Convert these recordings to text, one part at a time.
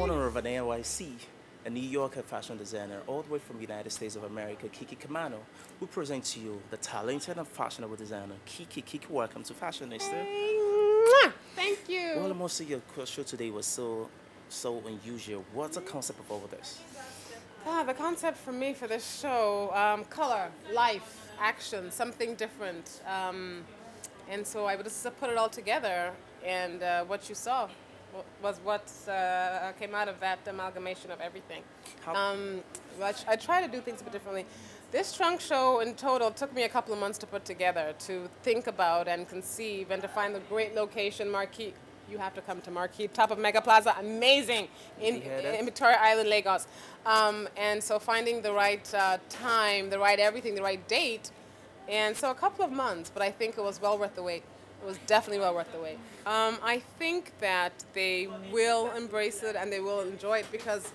owner of an NYC, a New Yorker fashion designer, all the way from the United States of America, Kiki Kamanu, who presents to you the talented and fashionable designer, Kiki. Kiki, welcome to Fashionista. Hey, thank you. Well, most of your show today was so unusual. What's the concept of all this? The concept for me for this show, color, life, action, something different. And so I just put it all together, and what you saw was what came out of that amalgamation of everything. I try to do things a bit differently. This trunk show in total took me a couple of months to put together, to think about and conceive and to find the great location, Marquee. You have to come to Marquee, top of Mega Plaza, amazing, in Victoria Island, Lagos. And so finding the right time, the right everything, the right date. And so a couple of months, but I think it was well worth the wait. It was definitely well worth the wait. I think that they will embrace it and they will enjoy it because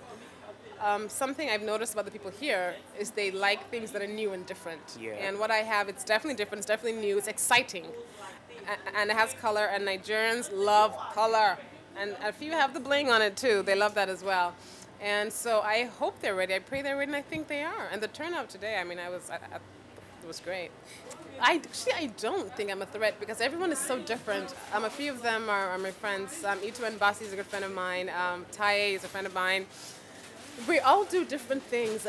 something I've noticed about the people here is they like things that are new and different. Yeah. And what I have, it's definitely different, it's definitely new, it's exciting. And it has color, and Nigerians love color. And if you have the bling on it too, they love that as well. And so I hope they're ready, I pray they're ready, and I think they are. And the turnout today, I mean, it was great. I don't think I'm a threat because everyone is so different. A few of them are my friends. Itu and Basi is a good friend of mine. Taye is a friend of mine. We all do different things,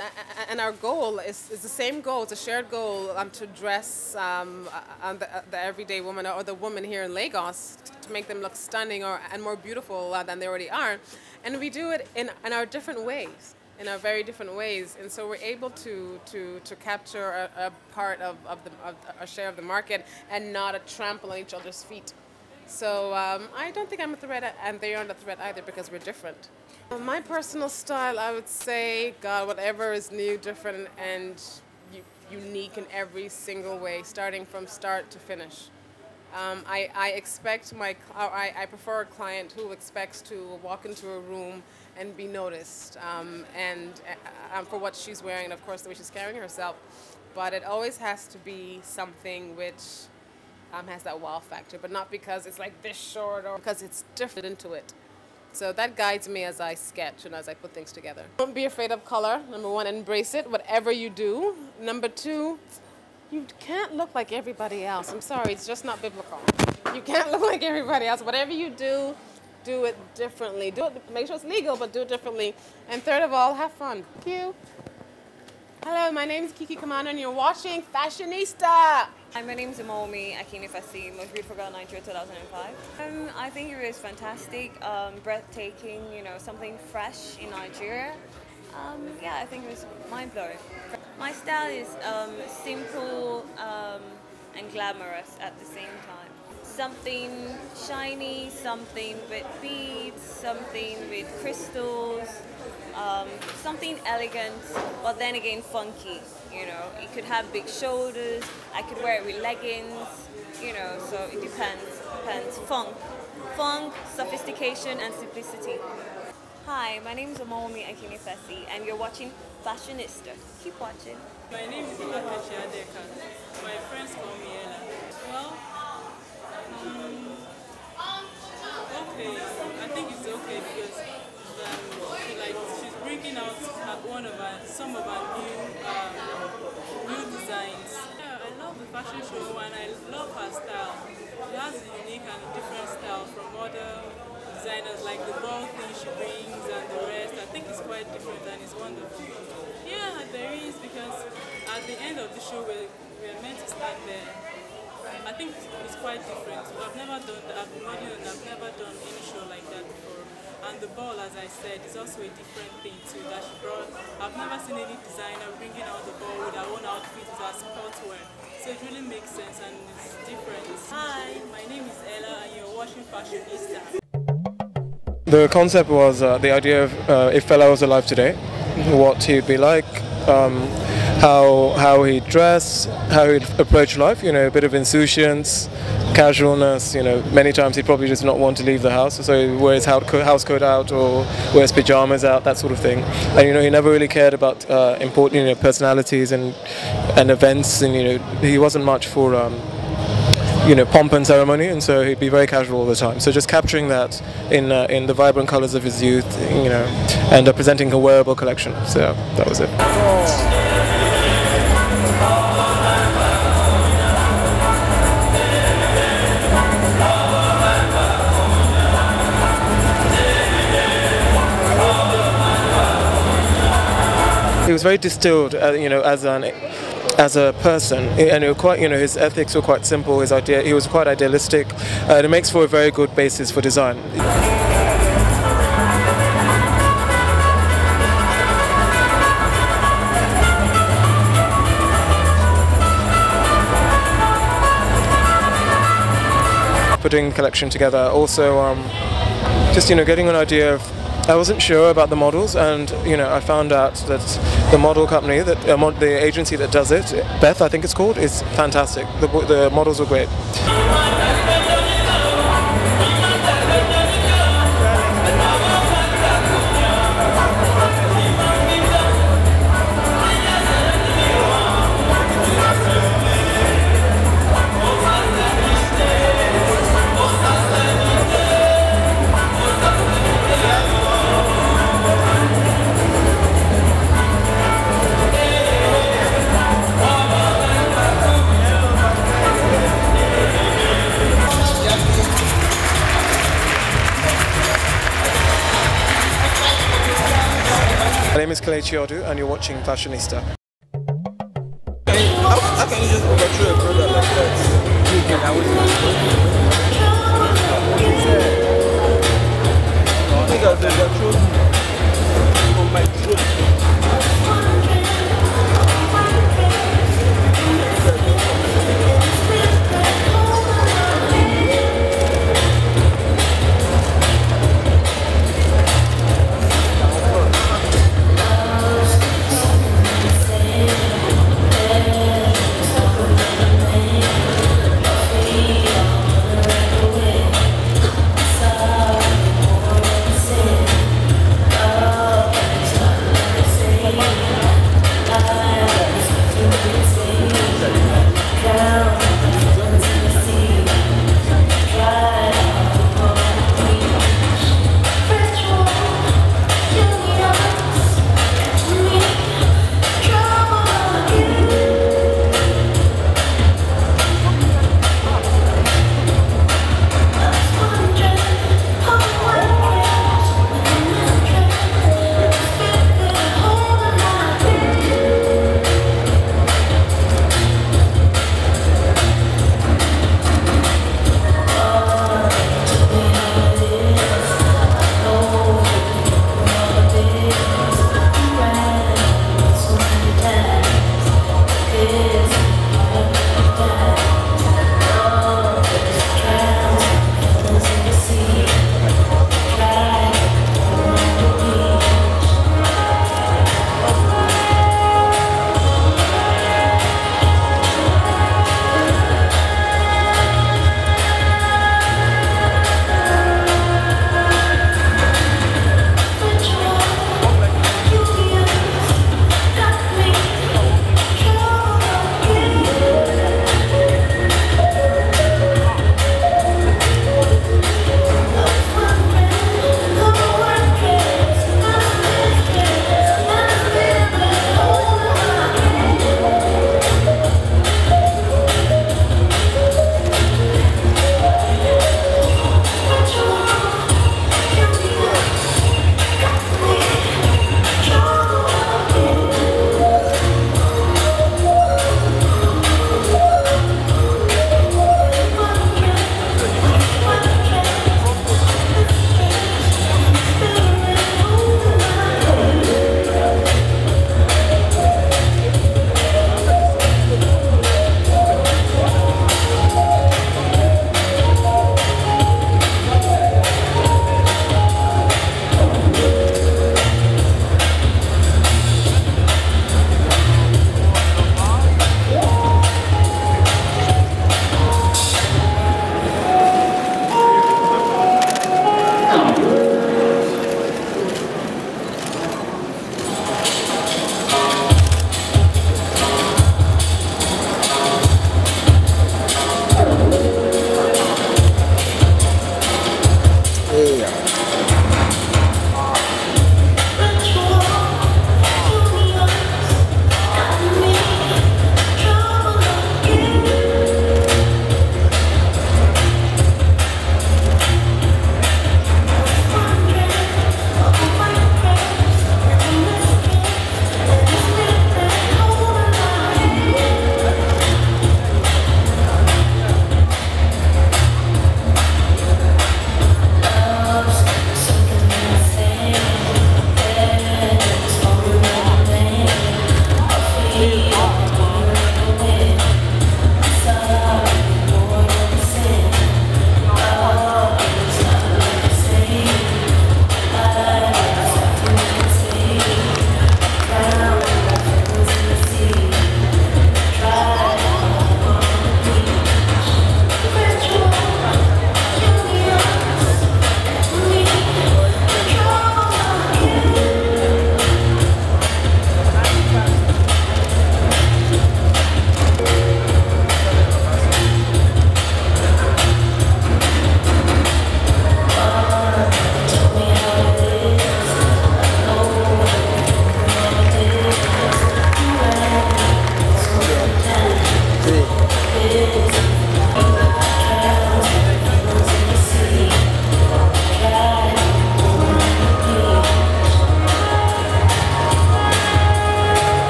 and our goal is the same goal. It's a shared goal to dress the everyday woman or the woman here in Lagos to make them look stunning and more beautiful than they already are. And we do it in our different ways. In our very different ways, and so we're able to capture a part of a share of the market and not a trample on each other's feet. So I don't think I'm a threat, and they aren't a threat either because we're different. My personal style, I would say, God, whatever is new, different, and unique in every single way, starting from start to finish. I expect I prefer a client who expects to walk into a room and be noticed, and for what she's wearing, and of course the way she's carrying herself. But it always has to be something which has that wow factor, but not because it's like this short or because it's different into it. So that guides me as I sketch and as I put things together. Don't be afraid of color. Number one, embrace it, whatever you do. Number two, you can't look like everybody else. I'm sorry, it's just not biblical. You can't look like everybody else. Whatever you do, do it differently. Do it, make sure it's legal, but do it differently. And third of all, have fun. Thank you. Hello, my name is Kiki Kamanu, and you're watching Fashionista. Hi, my name is Akinifesi, Most Beautiful Girl Nigeria 2005. I think it was fantastic, breathtaking, you know, something fresh in Nigeria. Yeah, I think it was mind-blowing. My style is simple and glamorous at the same time. Something shiny, something with beads, something with crystals, something elegant, but then again funky, you know. It could have big shoulders, I could wear it with leggings, you know, so it depends. Funk, sophistication and simplicity. Hi, my name is Akinifesi, and you're watching Fashionista. Keep watching. My name is Akechi Adeka. My friends call me Ella. Well, okay, I think it's okay because she's bringing out some of our new designs. Yeah, I love the fashion show and I love her style. She has a unique and different style from other designers, like the ball thing she brings and the rest. I think it's quite different and it's wonderful. Yeah, there is, because at the end of the show we're meant to stand there. I think it's quite different. I've never done that. I've never done any show like that before. And the ball, as I said, is also a different thing too that she brought. I've never seen any designer bringing out the ball with her own outfit with her sportswear. So it really makes sense and it's different. Hi, my name is Ella and you're watching Fashionista. The concept was the idea of if Fela was alive today, what he'd be like, how he'd dress, how he'd approach life, you know, a bit of insouciance, casualness, you know, many times he'd probably just not want to leave the house, so he wears house coat out or wears pajamas out, that sort of thing. And, you know, he never really cared about important, you know, personalities and events, and, you know, he wasn't much for pomp and ceremony, and so he'd be very casual all the time. So just capturing that in the vibrant colors of his youth, and presenting a wearable collection. So that was it. He was very distilled, as a person, and his ethics were quite simple. He was quite idealistic, and it makes for a very good basis for design. Putting the collection together, also just getting an idea of. I wasn't sure about the models, and I found out that the model company, the agency that does it, Beth, I think it's called, is fantastic. The models were great. My name is Kelechi Odu, and you're watching Fashionista. How can you just overthrow a product like that? Niggas, they overthrow on my throat.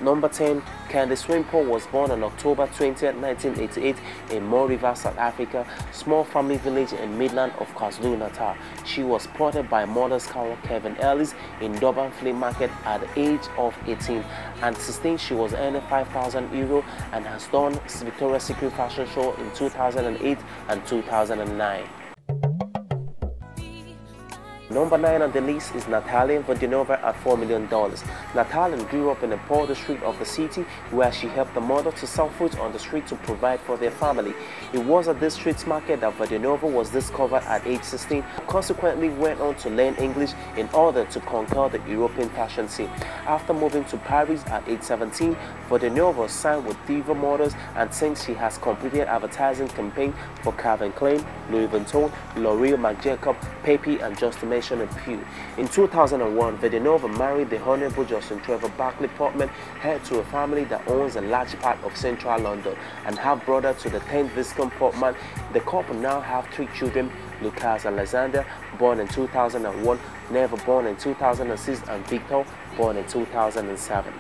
number 10, Candice Wimpole was born on October 20, 1988 in Mo River, South Africa, small family village in Midland of KwaZulu-Natal. She was spotted by model scout Kevin Ellis in Durban Flea Market at the age of 18 and 16. She was earning €5,000 and has done Victoria's Secret fashion show in 2008 and 2009. Number 9 on the list is Natalia Vodinova at $4 million. Natalia grew up in the poor district of the city where she helped the mother to sell food on the street to provide for their family. It was at this street market that Vodinova was discovered at age 16, consequently went on to learn English in order to conquer the European fashion scene. After moving to Paris at age 17, Vodinova signed with Diva Models, and since she has completed advertising campaign for Calvin Klein, Louis Vuitton, L'Oreal, Marc Jacob, Pepe, and just to mention a few. In 2001, Vodinova married the Honorable Justin Trevor Barclay Portman, heir to a family that owns a large part of central London, and half-brother to the 10th Viscount Portman. The couple now have 3 children: Lucas Alexander, born in 2001, Neva, born in 2006, and Victor, born in 2007.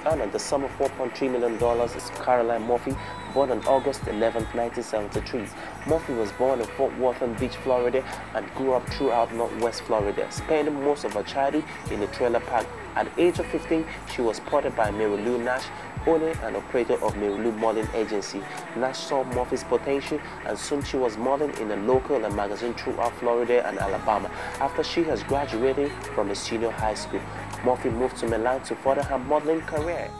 And the sum of $4.3 million is Caroline Murphy, born on August 11, 1973. Murphy was born in Fort Worth Beach, Florida, and grew up throughout Northwest Florida, spending most of her childhood in a trailer park. At the age of 15, she was spotted by Mary Lou Nash, owner and operator of Mary Lou Modeling Agency. Nash saw Murphy's potential, and soon she was modeling in a local and magazine throughout Florida and Alabama. After she has graduated from a senior high school, Murphy moved to Milan to further her modeling career.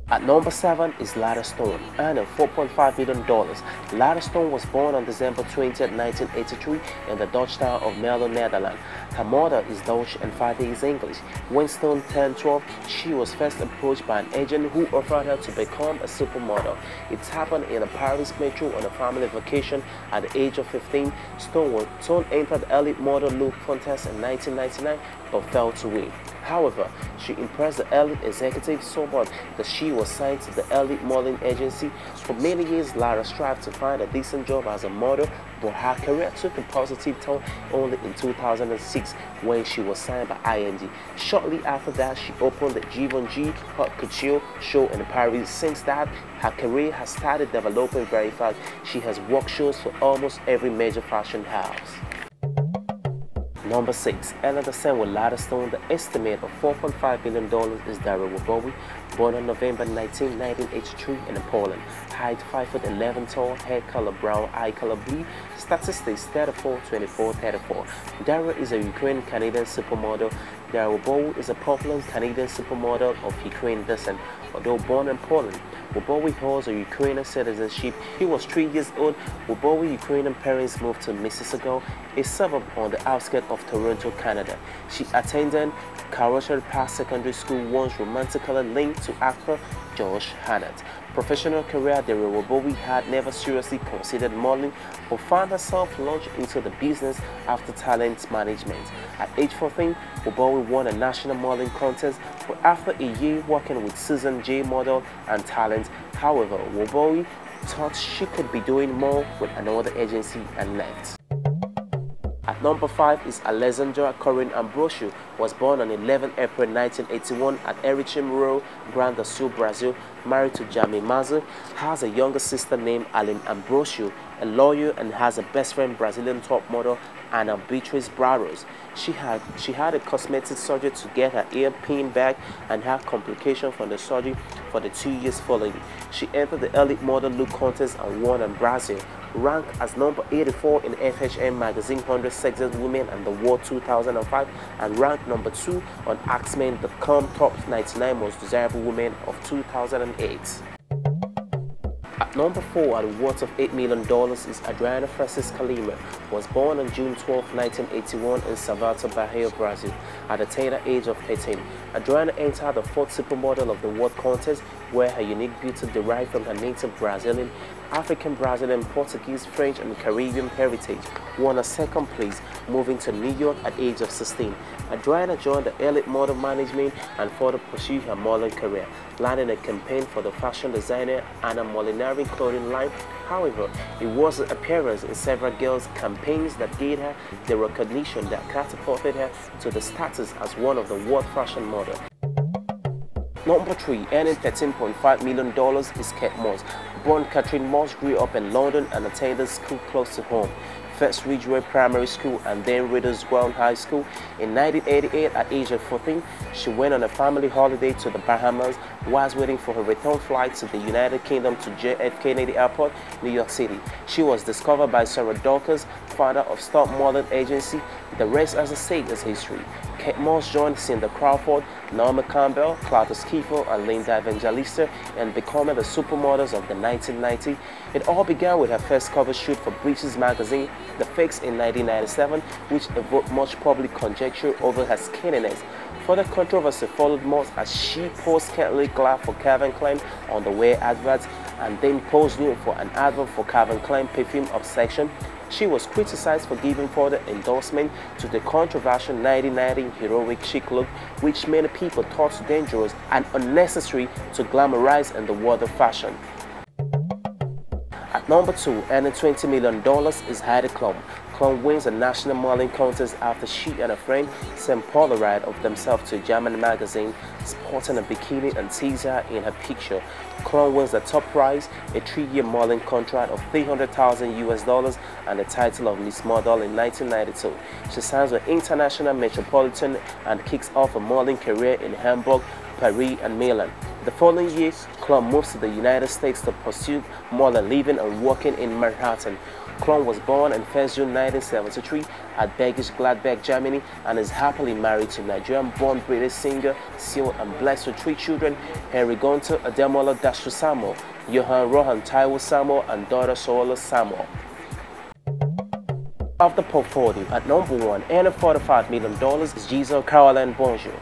At number 7 is Lara Stone, earning $4.5 million. Lara Stone was born on December 20, 1983 in the Dutch town of Melo, Netherlands. Her mother is Dutch and father is English. When Stone turned 12, she was first approached by an agent who offered her to become a supermodel. It happened in a Paris metro on a family vacation. At the age of 15, Stone entered the Elite Model Look contest in 1999 but failed to win. However, she impressed the Elite executive so much that she was signed to the Elite Modeling Agency. For many years, Lara strived to find a decent job as a model, but her career took a positive turn only in 2006 when she was signed by IMG. Shortly after that, she opened the Givenchy Haute Couture show in Paris. Since that, her career has started developing very fast. She has worked shows for almost every major fashion house. Number 6, another son with Lara Stone. The estimate of $4.5 million is Daryl Bowie, born on November 19, 1983 in Poland. Height 5'11" tall, hair color brown, eye color blue. Statistics 34, 24, 34. Daryl is a Ukrainian-Canadian supermodel. Daryl Bowie is a popular Canadian supermodel of Ukrainian descent. Although born in Poland, Bowie holds a Ukrainian citizenship. He was 3 years old when Bowie's Ukrainian parents moved to Mississauga, a suburb on the outskirts of Toronto, Canada. She attended Carrollton Park Secondary School, once romantically linked to actor Josh Hartnett. Professional career, Daryl Bowie had never seriously considered modeling, but found herself launched into the business after talent management. At age 14, Bowie won a national modeling contest, but after a year working with Susan J. Model and Talent, however, Bowie thought she could be doing more with another agency and left. At number 5 is Alexandra Corinne Ambrosio, was born on 11 April 1981 at Erechim Rural, Grande do Sul, Brazil, married to Jaime Maza, has a younger sister named Aline Ambrosio, a lawyer, and has a best friend, Brazilian top model Ana Beatriz Barros. She had a cosmetic surgery to get her ear pinned back and had complications from the surgery for the 2 years following. She entered the Elite Model Look contest and won in Brazil. Ranked as number 84 in FHM magazine 100 Sexiest Women in the World 2005, and ranked number 2 on Axemen.com top 99 most desirable women of 2008. At number 4 at a worth of $8 million is Adriana Francisca Lima, was born on June 12, 1981 in Salvador, Bahia, Brazil. At the tender age of 13, Adriana entered the 4th supermodel of the world contest, where her unique beauty derived from her native Brazilian, African, Brazilian, Portuguese, French, and Caribbean heritage, won a 2nd place, moving to New York at the age of 16. Adriana joined the Elite Model Management and further pursued her modeling career, landing a campaign for the fashion designer Anna Molinari clothing line. However, it was her appearance in several girls' campaigns that gave her the recognition that catapulted her to the status as one of the world fashion models. Number 3, earning $13.5 million is Kate Moss. Born Catherine Moss grew up in London and attended school close to home. First Ridgeway Primary School and then Reader's Ground High School. In 1988, at age of 14, she went on a family holiday to the Bahamas whilst waiting for her return flight to the United Kingdom to JF Kennedy Airport, New York City. She was discovered by Sarah Dawkins, founder of Stop Modeling Agency. The rest, as I say, is history. Kate Moss joined Cinda Crawford, Naomi Campbell, Clara Skiffle, and Linda Evangelista in becoming the supermodels of the 1990s. It all began with her first cover shoot for British magazine, The Fix, in 1997, which evoked much public conjecture over her skinniness. Further controversy followed Moss as she posed scantily clad for Calvin Klein underwear adverts and then posed nude for an advert for Calvin Klein perfume obsession. She was criticized for giving further endorsement to the controversial 1990 heroic chic look, which many people thought dangerous and unnecessary to glamorize in the world of fashion. At number 2, earning $20 million is Heidi Klum. Klum wins a national modeling contest after she and a friend sent Polaroid of themselves to a German magazine, sporting a bikini and teased her in her picture. Klum wins the top prize, a 3-year modeling contract of $300,000 and the title of Miss Model in 1992. She signs with International Metropolitan and kicks off a modeling career in Hamburg, Paris, and Milan. The following year, Klum moves to the United States to pursue modeling, living and working in Manhattan. Klum was born on 1st June 1973 at Bergisch Gladbach, Germany, and is happily married to Nigerian-born British singer, Seal, and blessed with 3 children: Henry Gunter, Ademola Dashu Samuel, Johan Rohan Taiwo Samuel, and daughter Sola Samuel. Of the portfolio, at number 1, earning $45 million is Giselle Caroline Bonjour.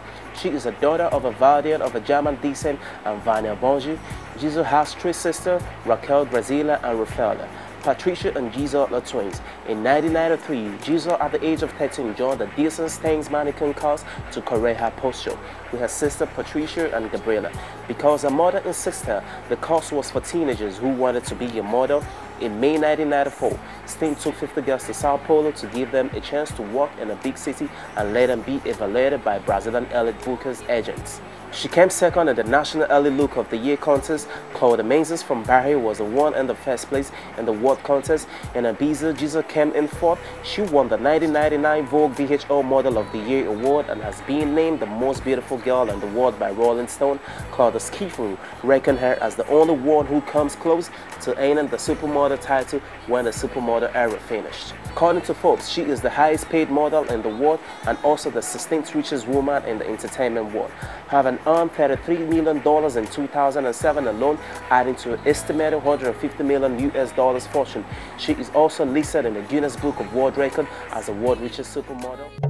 She is a daughter of a Valdian of a German descent and Vania Bonjour. Giselle has 3 sisters, Raquel, Brazila, and Rafaela. Patricia and Giselle are twins. In 1993, Giselle, at the age of 13, joined the Decent Stains mannequin cast to correct her posture with her sister Patricia and Gabriela. Because her mother insisted the cast was for teenagers who wanted to be a model, in May 1994, Sting took 50 girls to Sao Paulo to give them a chance to work in a big city and let them be evaluated by Brazilian elite bookers agents. She came second in the National Early Look of the Year contest. Claudia Menzies from Bahrain was the one in the first place in the world contest. In Ibiza, Giselle came in 4th. She won the 1999 Vogue VHO Model of the Year award and has been named the most beautiful girl in the world by Rolling Stone. Claudia Skiffle reckoned her as the only one who comes close to earning the supermodel title when the supermodel era finished. According to Forbes, she is the highest paid model in the world and also the 16th richest woman in the entertainment world, having earned $33 million in 2007 alone, adding to an estimated $150 million fortune. She is also listed in the Guinness Book of World Records as the world's richest supermodel.